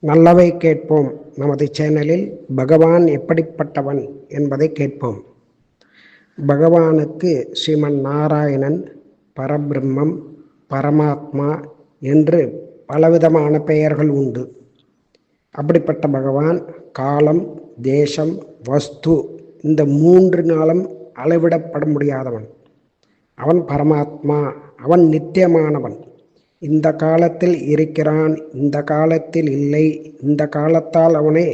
நல்லவை கேட்போம். நமது சேனலில் பகவான் எப்படிப்பட்டவன் என்பதை கேட்போம். பகவானுக்கு ஸ்ரீமன் நாராயணன், பரபிரம்மம், பரமாத்மா என்று பலவிதமான பெயர்கள் உண்டு. அப்படிப்பட்ட பகவான் காலம், தேசம், வஸ்து இந்த மூன்றினாலும் அளவிடப்பட முடியாதவன். அவன் பரமாத்மா, அவன் நித்தியமானவன். இந்த காலத்தில் இருக்கிறான், இந்த காலத்தில் இல்லை, இந்த காலத்தால் அவனை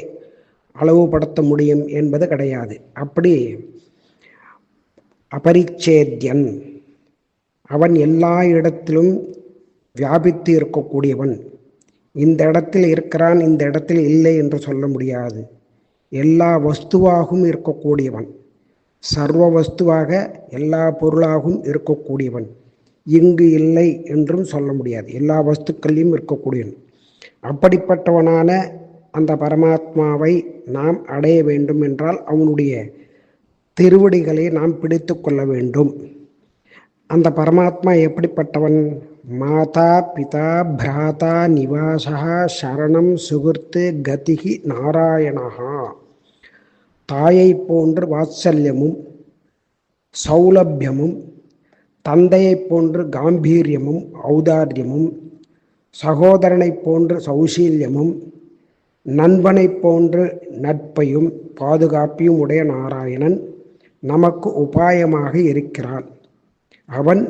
அளவுபடுத்த முடியும் என்பது கிடையாது. அப்படி அபரிச்சேத்யன். அவன் எல்லா இடத்திலும் வியாபித்து இருக்கக்கூடியவன். இந்த இடத்தில் இருக்கிறான், இந்த இடத்தில் இல்லை என்று சொல்ல முடியாது. எல்லா வஸ்துவாகவும் இருக்கக்கூடியவன், சர்வ வஸ்துவாக எல்லா பொருளாகவும் இருக்கக்கூடியவன். இங்கு இல்லை என்றும் சொல்ல முடியாது, எல்லா வஸ்துக்களையும் இருக்கக்கூடியவன். அப்படிப்பட்டவனான அந்த பரமாத்மாவை நாம் அடைய வேண்டும் என்றால் அவனுடைய திருவடிகளை நாம் பிடித்து கொள்ள வேண்டும். அந்த பரமாத்மா எப்படிப்பட்டவன்? மாதா பிதா பிராதா நிவாசா சரணம் சுகிருத்து கதிகி நாராயணஹா. தாயை போன்று வாத்சல்யமும் சௌலபியமும், தந்தையை போன்று காம்பீரியமும் ஔதாரியமும், சகோதரனை போன்று சௌசீல்யமும், நண்பனை போன்று நட்பையும் பாதுகாப்பையும் உடைய நாராயணன் நமக்கு உபாயமாக இருக்கிறான். அவன்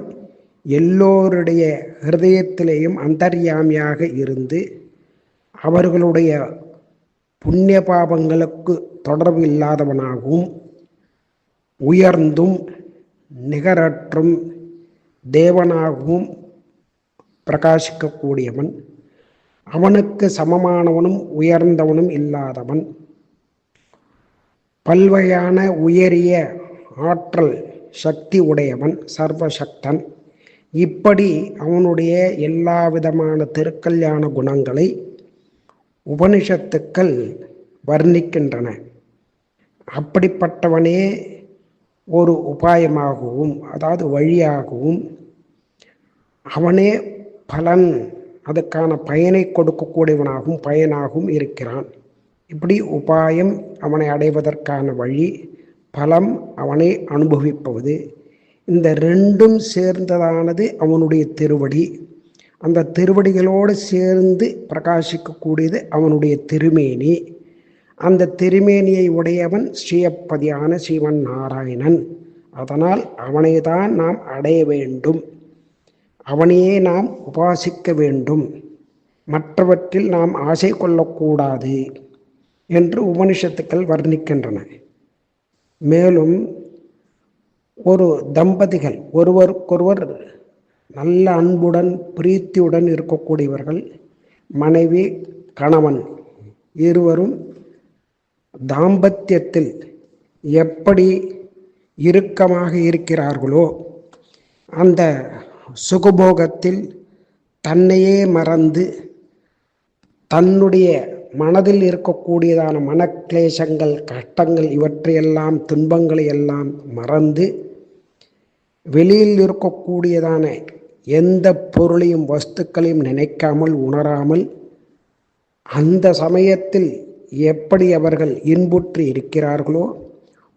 எல்லோருடைய ஹிருதயத்திலேயும் அந்தர்யாமியாக இருந்து அவர்களுடைய புண்ணிய பாபங்களுக்கு தொடர்பு இல்லாதவனாகவும் உயர்ந்தும் நிகரற்றும் தேவனாகவும் பிரகாசிக்கக்கூடியவன். அவனுக்கு சமமானவனும் உயர்ந்தவனும் இல்லாதவன். பல்வகையான உயரிய ஆற்றல் சக்தி உடையவன், சர்வசக்தன். இப்படி அவனுடைய எல்லா விதமான திருக்கல்யாண குணங்களை உபனிஷத்துக்கள் வர்ணிக்கின்றன. அப்படிப்பட்டவனே ஒரு உபாயமாகவும், அதாவது வழியாகவும், அவனே பலன், அதுக்கான பயனை கொடுக்கக்கூடியவனாகவும் பயனாகவும் இருக்கிறான். இப்படி உபாயம் அவனை அடைவதற்கான வழி, பலம் அவனை அனுபவிப்பது. இந்த ரெண்டும் சேர்ந்ததானது அவனுடைய திருவடி. அந்த திருவடிகளோடு சேர்ந்து பிரகாசிக்கக்கூடியது அவனுடைய திருமேனி. அந்த திருமேனியை உடையவன் ஸ்ரீயப்பதியான ஸ்ரீமன் நாராயணன். அதனால் அவனை தான் நாம் அடைய வேண்டும், அவனையே நாம் உபாசிக்க வேண்டும், மற்றவற்றில் நாம் ஆசை கொள்ளக்கூடாது என்று உபனிஷத்துக்கள் வர்ணிக்கின்றன. மேலும் ஒரு தம்பதிகள் ஒருவருக்கொருவர் நல்ல அன்புடன் பிரீத்தியுடன் இருக்கக்கூடியவர்கள், மனைவி கணவன் இருவரும் தாம்பத்தியத்தில் எப்படி இறுக்கமாக இருக்கிறார்களோ, அந்த சுகபோகத்தில் தன்னையே மறந்து தன்னுடைய மனதில் இருக்கக்கூடியதான மனக்லேசங்கள், கஷ்டங்கள், இவற்றையெல்லாம் துன்பங்களை எல்லாம் மறந்து வெளியில் இருக்கக்கூடியதான எந்த பொருளையும் வஸ்துக்களையும் நினைக்காமல் உணராமல் அந்த சமயத்தில் எப்படி அவர்கள் இன்புற்று இருக்கிறார்களோ,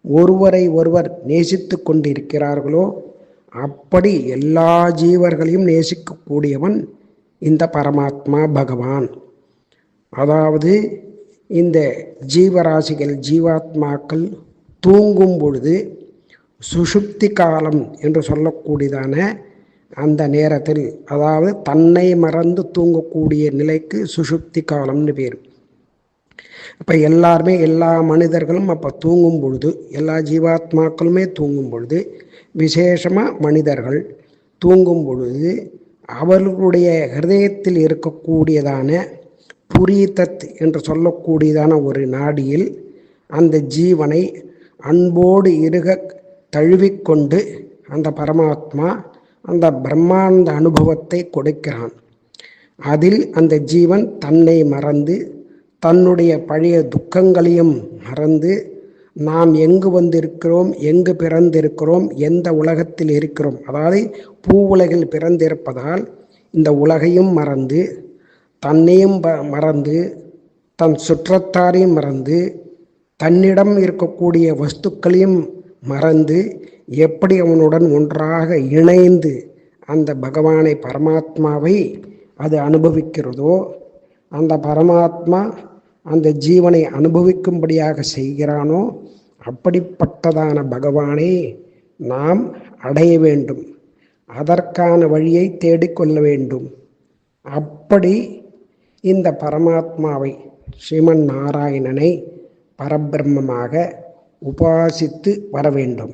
ஒருவரை ஒருவர் நேசித்து கொண்டிருக்கிறார்களோ, அப்படி எல்லா ஜீவர்களையும் நேசிக்கக்கூடியவன் இந்த பரமாத்மா பகவான். அதாவது இந்த ஜீவராசிகள், ஜீவாத்மாக்கள் தூங்கும் பொழுது சுஷுப்தி காலம் என்று சொல்லக்கூடியதான அந்த நேரத்தில், அதாவது தன்னை மறந்து தூங்கக்கூடிய நிலைக்கு சுஷுப்தி காலம்னு பேர். அப்போ எல்லாருமே, எல்லா மனிதர்களும் அப்போ தூங்கும் பொழுது, எல்லா ஜீவாத்மாக்களுமே தூங்கும் பொழுது, விசேஷமாக மனிதர்கள் தூங்கும் பொழுது அவர்களுடைய ஹிருதயத்தில் இருக்கக்கூடியதான புரீதத் என்று சொல்லக்கூடியதான ஒரு நாடியில் அந்த ஜீவனை அன்போடு இறுக தழுவிக்கொண்டு அந்த பரமாத்மா அந்த பிரம்மாண்ட அனுபவத்தை கொடுக்கிறான். அதில் அந்த ஜீவன் தன்னை மறந்து தன்னுடைய பழைய துக்கங்களையும் மறந்து நாம் எங்கு வந்திருக்கிறோம், எங்கு பிறந்திருக்கிறோம், எந்த உலகத்தில் இருக்கிறோம், அதாவது பூ உலகில் பிறந்திருப்பதால் இந்த உலகையும் மறந்து தன்னையும் மறந்து தன் சுற்றத்தாரையும் மறந்து தன்னிடம் இருக்கக்கூடிய வஸ்துக்களையும் மறந்து எப்படி அவனுடன் ஒன்றாக இணைந்து அந்த பகவானை பரமாத்மாவை அது அனுபவிக்கிறதோ, அந்த பரமாத்மா அந்த ஜீவனை அனுபவிக்கும்படியாக செய்கிறானோ, அப்படிப்பட்டதான பகவானை நாம் அடைய வேண்டும். அதற்கான வழியை தேடிக்கொள்ள வேண்டும். அப்படி இந்த பரமாத்மாவை, ஸ்ரீமன் நாராயணனை பரபிரம்மமாக உபாசித்து வர வேண்டும்.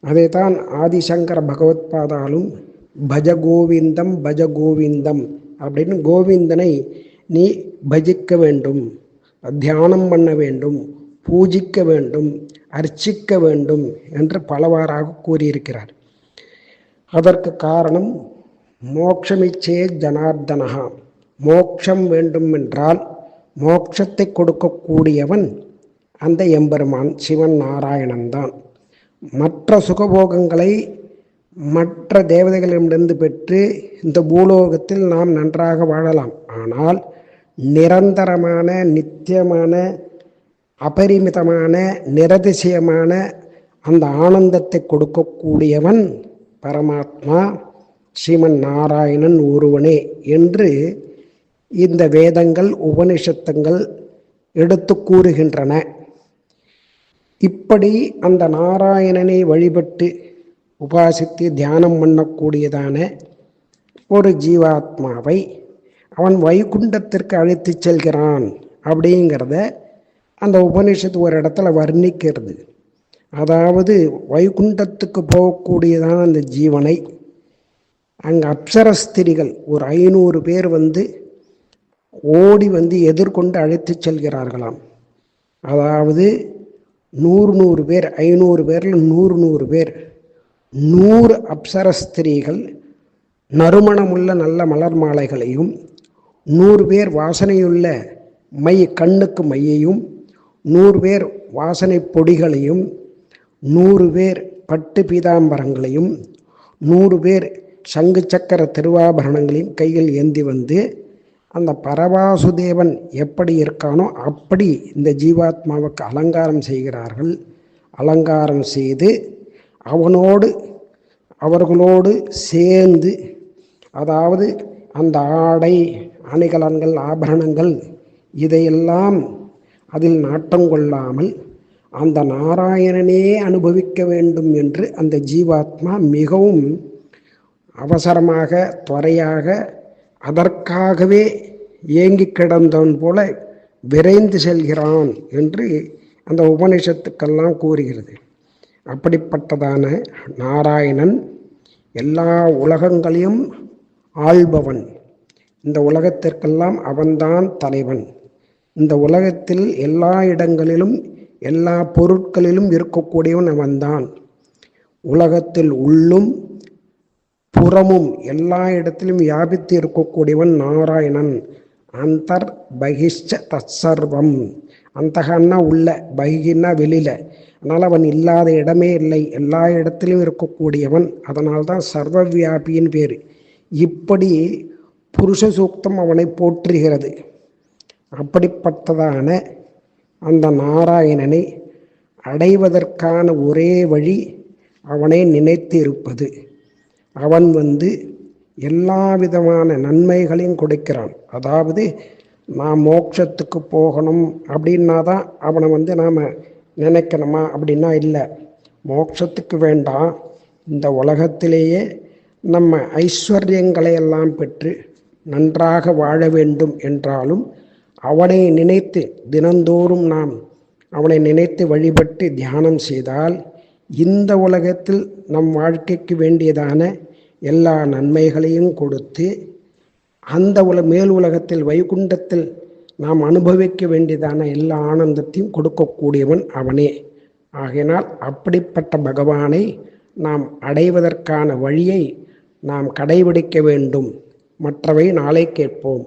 அதைத்தான் ஆதிசங்கர பகவத்பாதாலும் பஜகோவிந்தம் பஜகோவிந்தம் அப்படின்னு கோவிந்தனை நீ பஜிக்க வேண்டும், தியானம் பண்ண வேண்டும், பூஜிக்க வேண்டும், அர்ச்சிக்க வேண்டும் என்று பலவாறாக கூறியிருக்கிறார். அதற்கு காரணம் மோட்சமிச்சே ஜனார்தனஹா, மோட்சம் வேண்டும் என்றால் மோட்சத்தை கொடுக்கக்கூடியவன் அந்த எம்பெருமான் சிவன் நாராயணன் தான். மற்ற சுகபோகங்களை மற்ற தேவதைகளிடமிருந்து பெற்று இந்த பூலோகத்தில் நாம் நன்றாக வாழலாம். ஆனால் நிரந்தரமான, நித்தியமான, அபரிமிதமான, நிரதிசயமான அந்த ஆனந்தத்தை கொடுக்கக்கூடியவன் பரமாத்மா ஸ்ரீமன் நாராயணன் ஒருவனே என்று இந்த வேதங்கள் உபனிஷத்துங்கள் எடுத்து கூறுகின்றன. இப்படி அந்த நாராயணனை வழிபட்டு உபாசித்து தியானம் பண்ணக்கூடியதான ஒரு ஜீவாத்மாவை அவன் வைகுண்டத்திற்கு அழைத்து செல்கிறான் அப்படிங்கிறத அந்த உபனிஷத்து ஒரு இடத்துல வர்ணிக்கிறது. அதாவது வைகுண்டத்துக்கு போகக்கூடியதான அந்த ஜீவனை அங்கே அப்சரஸ்திரிகள் ஒரு 500 பேர் ஓடி எதிர்கொண்டு அழைத்து செல்கிறார்களாம். அதாவது 100 பேர், 500 பேரில் 100 பேர், 100 அப்சரஸ்திரீகள் நறுமணமுள்ள நல்ல மலர் மாலைகளையும், 100 பேர் வாசனையுள்ள கண்ணுக்கு மையையும், 100 பேர் வாசனை பொடிகளையும், 100 பேர் பட்டு பீதாம்பரங்களையும், 100 பேர் சங்கு சக்கர திருவாபரணங்களையும் கையில் ஏந்தி அந்த பரவாசுதேவன் எப்படி இருக்கானோ அப்படி இந்த ஜீவாத்மாவுக்கு அலங்காரம் செய்கிறார்கள். அலங்காரம் செய்து அவர்களோடு சேர்ந்து, அதாவது அந்த ஆடை அணிகலன்கள் ஆபரணங்கள் இதையெல்லாம் அதில் நாட்டம் கொள்ளாமல் அந்த நாராயணனே அனுபவிக்க வேண்டும் என்று அந்த ஜீவாத்மா மிகவும் அவசரமாக, துறையாக, அதற்காகவே ஏங்கி கிடந்தவன் போல விரைந்து செல்கிறான் என்று அந்த உபனிஷத்துக்கெல்லாம் கூறுகிறது. அப்படிப்பட்டதான நாராயணன் எல்லா உலகங்களையும் ஆள்பவன். இந்த உலகத்திற்கெல்லாம் அவன்தான் தலைவன். இந்த உலகத்தில் எல்லா இடங்களிலும் எல்லா பொருட்களிலும் இருக்கக்கூடியவன் அவன்தான். உலகத்தில் உள்ளும் புறமும் எல்லா இடத்திலும் வியாபித்து இருக்கக்கூடியவன் நாராயணன். அந்தர் பகிஷ்ச தற்சர்வம். அந்தகன்னா உள்ள, பகின்னா வெளியில. அதனால் அவன் இல்லாத இடமே இல்லை, எல்லா இடத்திலும் இருக்கக்கூடியவன். அதனால்தான் சர்வ வியாபியின் பேர். இப்படி புருஷ சூக்தம் அவனை போற்றுகிறது. அப்படிப்பட்டதான அந்த நாராயணனை அடைவதற்கான ஒரே வழி அவனை நினைத்து இருப்பது. அவன் எல்லா விதமான நன்மைகளையும் கொடுக்கிறான். அதாவது நான் மோட்சத்துக்கு போகணும் அப்படின்னா தான் அவனை நாம் நினைக்கணுமா அப்படின்னா இல்லை. மோட்சத்துக்கு வேண்டாம், இந்த உலகத்திலேயே நம்ம ஐஸ்வர்யங்களை எல்லாம் பெற்று நன்றாக வாழ வேண்டும் என்றாலும் அவனை நினைத்து தினந்தோறும் நாம் அவனை நினைத்து வழிபட்டு தியானம் செய்தால் இந்த உலகத்தில் நம் வாழ்க்கைக்கு வேண்டியதான எல்லா நன்மைகளையும் கொடுத்து அந்த மேல் உலகத்தில் வைகுண்டத்தில் நாம் அனுபவிக்க வேண்டியதான எல்லா ஆனந்தத்தையும் கொடுக்கக்கூடியவன் அவனே. ஆகையினால் அப்படிப்பட்ட பகவானை நாம் அடைவதற்கான வழியை நாம் கடைபிடிக்க வேண்டும். மற்றவை நாளை கேட்போம்.